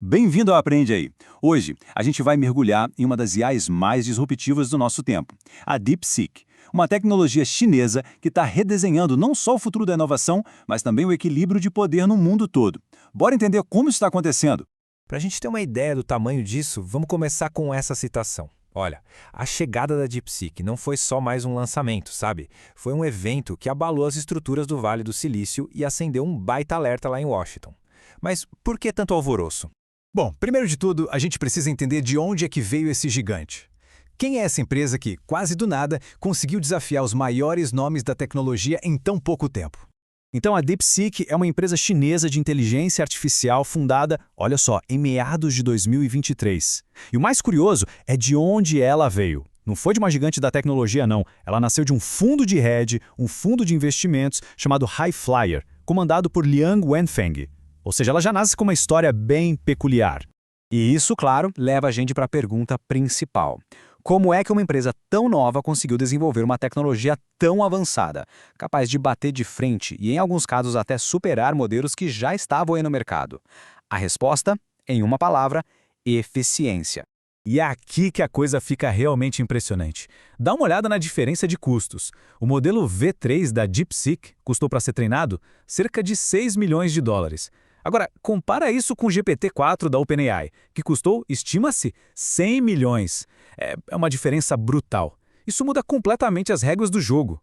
Bem-vindo ao Aprende Aí. Hoje, a gente vai mergulhar em uma das IAs mais disruptivas do nosso tempo, a DeepSeek, uma tecnologia chinesa que está redesenhando não só o futuro da inovação, mas também o equilíbrio de poder no mundo todo. Bora entender como isso está acontecendo? Para a gente ter uma ideia do tamanho disso, vamos começar com essa citação. Olha, a chegada da DeepSeek não foi só mais um lançamento, sabe? Foi um evento que abalou as estruturas do Vale do Silício e acendeu um baita alerta lá em Washington. Mas por que tanto alvoroço? Bom, primeiro de tudo, a gente precisa entender de onde é que veio esse gigante. Quem é essa empresa que, quase do nada, conseguiu desafiar os maiores nomes da tecnologia em tão pouco tempo? Então, a DeepSeek é uma empresa chinesa de inteligência artificial fundada, olha só, em meados de 2023. E o mais curioso é de onde ela veio. Não foi de uma gigante da tecnologia, não. Ela nasceu de um fundo de hedge, um fundo de investimentos chamado Highflyer, comandado por Liang Wenfeng. Ou seja, ela já nasce com uma história bem peculiar. E isso, claro, leva a gente para a pergunta principal. Como é que uma empresa tão nova conseguiu desenvolver uma tecnologia tão avançada, capaz de bater de frente e, em alguns casos, até superar modelos que já estavam aí no mercado? A resposta, em uma palavra, eficiência. E é aqui que a coisa fica realmente impressionante. Dá uma olhada na diferença de custos. O modelo V3 da DeepSeek custou para ser treinado cerca de 6 milhões de dólares. Agora, compara isso com o GPT-4 da OpenAI, que custou, estima-se, 100 milhões. É uma diferença brutal. Isso muda completamente as regras do jogo.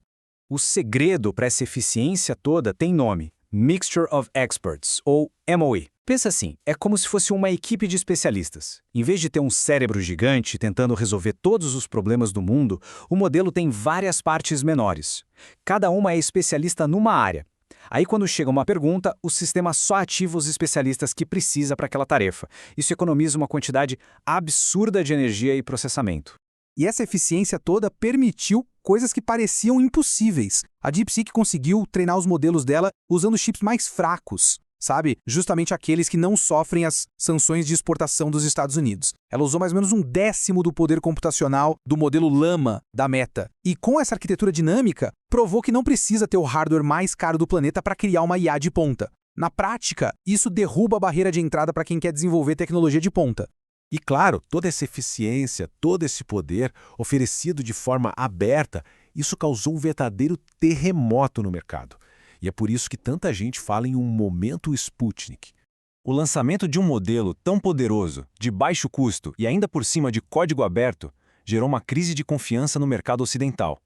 O segredo para essa eficiência toda tem nome: Mixture of Experts, ou MOE. Pensa assim, é como se fosse uma equipe de especialistas. Em vez de ter um cérebro gigante tentando resolver todos os problemas do mundo, o modelo tem várias partes menores. Cada uma é especialista numa área. Aí, quando chega uma pergunta, o sistema só ativa os especialistas que precisa para aquela tarefa. Isso economiza uma quantidade absurda de energia e processamento. E essa eficiência toda permitiu coisas que pareciam impossíveis. A DeepSeek conseguiu treinar os modelos dela usando chips mais fracos, sabe? Justamente aqueles que não sofrem as sanções de exportação dos Estados Unidos. Ela usou mais ou menos 1/10 do poder computacional do modelo Llama da Meta. E com essa arquitetura dinâmica, provou que não precisa ter o hardware mais caro do planeta para criar uma IA de ponta. Na prática, isso derruba a barreira de entrada para quem quer desenvolver tecnologia de ponta. E claro, toda essa eficiência, todo esse poder oferecido de forma aberta, isso causou um verdadeiro terremoto no mercado. E é por isso que tanta gente fala em um momento Sputnik. O lançamento de um modelo tão poderoso, de baixo custo e ainda por cima de código aberto, gerou uma crise de confiança no mercado ocidental.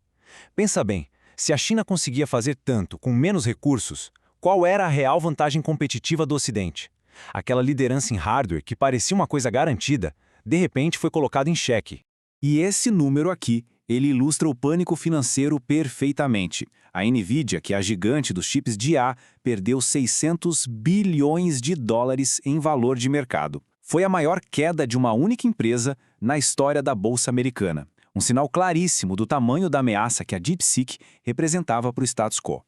Pensa bem, se a China conseguia fazer tanto com menos recursos, qual era a real vantagem competitiva do Ocidente? Aquela liderança em hardware que parecia uma coisa garantida, de repente foi colocada em xeque. E esse número aqui, ele ilustra o pânico financeiro perfeitamente. A Nvidia, que é a gigante dos chips de IA, perdeu 600 bilhões de dólares em valor de mercado. Foi a maior queda de uma única empresa na história da Bolsa Americana. Um sinal claríssimo do tamanho da ameaça que a DeepSeek representava para o status quo.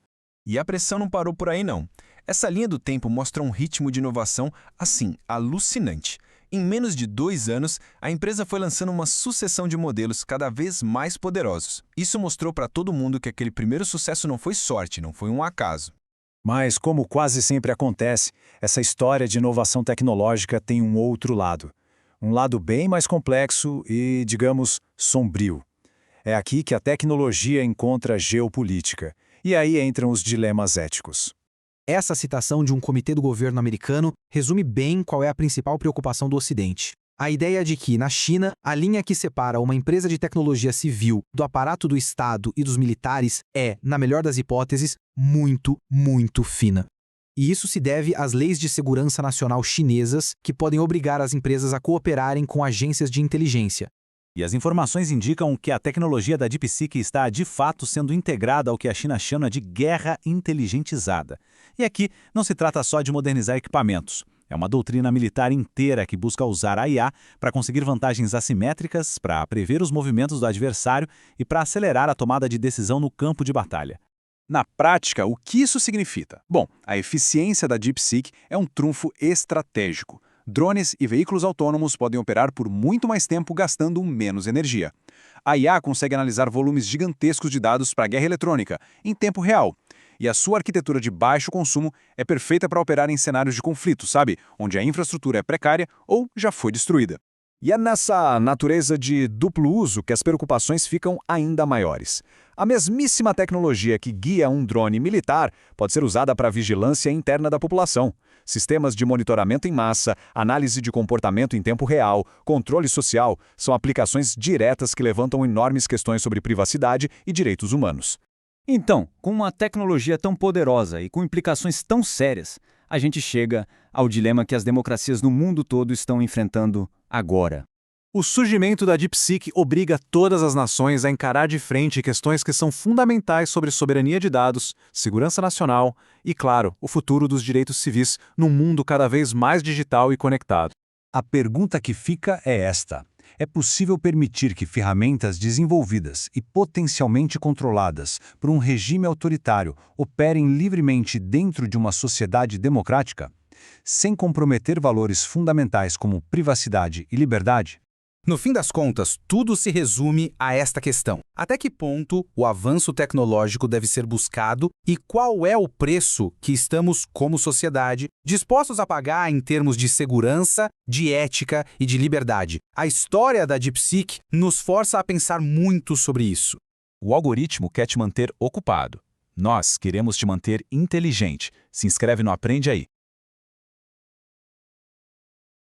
E a pressão não parou por aí, não. Essa linha do tempo mostra um ritmo de inovação, assim, alucinante. Em menos de 2 anos, a empresa foi lançando uma sucessão de modelos cada vez mais poderosos. Isso mostrou para todo mundo que aquele primeiro sucesso não foi sorte, não foi um acaso. Mas, como quase sempre acontece, essa história de inovação tecnológica tem um outro lado. Um lado bem mais complexo e, digamos, sombrio. É aqui que a tecnologia encontra geopolítica. E aí entram os dilemas éticos. Essa citação de um comitê do governo americano resume bem qual é a principal preocupação do Ocidente. A ideia de que, na China, a linha que separa uma empresa de tecnologia civil do aparato do Estado e dos militares é, na melhor das hipóteses, muito, muito fina. E isso se deve às leis de segurança nacional chinesas que podem obrigar as empresas a cooperarem com agências de inteligência. E as informações indicam que a tecnologia da DeepSeek está, de fato, sendo integrada ao que a China chama de guerra inteligentizada. E aqui não se trata só de modernizar equipamentos. É uma doutrina militar inteira que busca usar a IA para conseguir vantagens assimétricas, para prever os movimentos do adversário e para acelerar a tomada de decisão no campo de batalha. Na prática, o que isso significa? Bom, a eficiência da DeepSeek é um trunfo estratégico. Drones e veículos autônomos podem operar por muito mais tempo gastando menos energia. A IA consegue analisar volumes gigantescos de dados para a guerra eletrônica, em tempo real. E a sua arquitetura de baixo consumo é perfeita para operar em cenários de conflito, sabe? Onde a infraestrutura é precária ou já foi destruída. E é nessa natureza de duplo uso que as preocupações ficam ainda maiores. A mesmíssima tecnologia que guia um drone militar pode ser usada para a vigilância interna da população. Sistemas de monitoramento em massa, análise de comportamento em tempo real, controle social são aplicações diretas que levantam enormes questões sobre privacidade e direitos humanos. Então, com uma tecnologia tão poderosa e com implicações tão sérias, a gente chega ao dilema que as democracias no mundo todo estão enfrentando agora. O surgimento da DeepSeek obriga todas as nações a encarar de frente questões que são fundamentais sobre soberania de dados, segurança nacional e, claro, o futuro dos direitos civis num mundo cada vez mais digital e conectado. A pergunta que fica é esta: é possível permitir que ferramentas desenvolvidas e potencialmente controladas por um regime autoritário operem livremente dentro de uma sociedade democrática, sem comprometer valores fundamentais como privacidade e liberdade? No fim das contas, tudo se resume a esta questão: até que ponto o avanço tecnológico deve ser buscado e qual é o preço que estamos, como sociedade, dispostos a pagar em termos de segurança, de ética e de liberdade? A história da DeepSeek nos força a pensar muito sobre isso. O algoritmo quer te manter ocupado. Nós queremos te manter inteligente. Se inscreve no Aprende Aí.